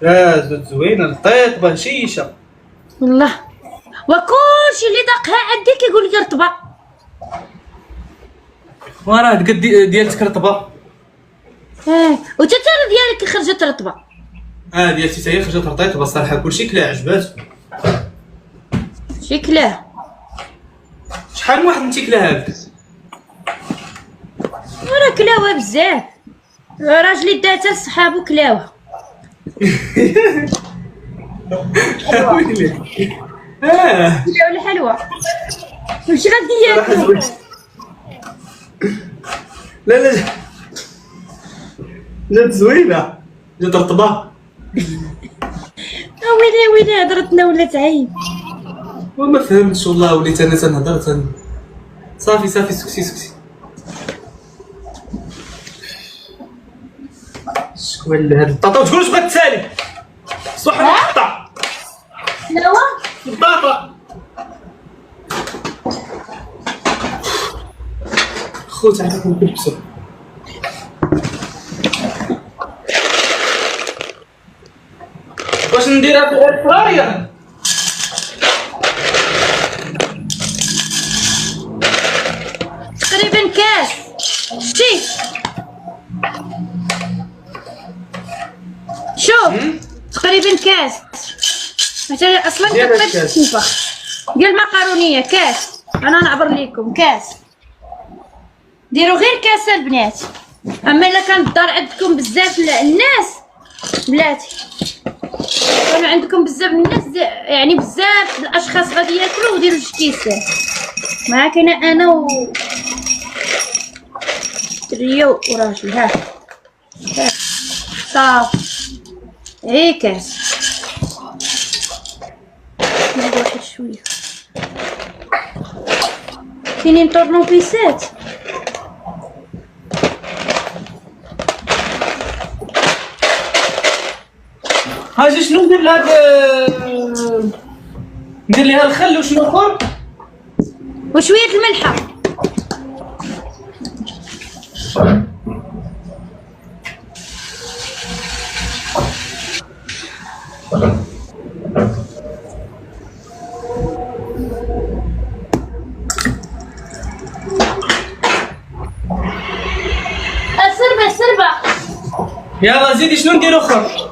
لا زوج زوينه، الطيط شيشه. والله وكلشي اللي داقها عندك يقول لي رطبه. وراه قد ديالتك رطبه. وتا ديالك خرجت رطبه. ديالتي حتى هي خرجت رطيطه بصراحه، كلشي كلا عجباتو. شكلها شحال من واحد انت كلا هكا؟ راه كلاوه بزاف، راجلي داتها لصحابو كلاوه. ويلي. كلاو الحلوى واش غادي ياكلوا؟ لا جات زوينه، جات رطبه. ويلي هضرتنا ولات عيب. وما فهمتش والله، وليت انا تنهضر صافي سكتي. شكون هاد البطاطا وتقولش بغات تسالي صح نقطع كلاوه البطاطا. خوت عندك نكبسو. واش نديرها في الفراير؟ تقريبا كاس. شتي شوف تقريبا كاس. مثلا اصلا كتبقى تنفخ ديال المقارونيه كاس. انا نعبر لكم كاس، ديروا غير كاس البنات. اما الا كان الدار عندكم بزاف الناس بلاتي، كانوا عندكم بزاف الناس يعني بزاف الاشخاص غادي ياكلوا وديروا جوج كيسان. ما كاينه انا و دريه وراجل. ها صافي ايه كاس. نزيد واحد شويه. كاينين طورنوبيسات. هاجي شنو ندير لهاد؟ ندير ليها الخل وشنو اخر وشويه الملحه. السربه يلا زيدي شنو ندير اخر؟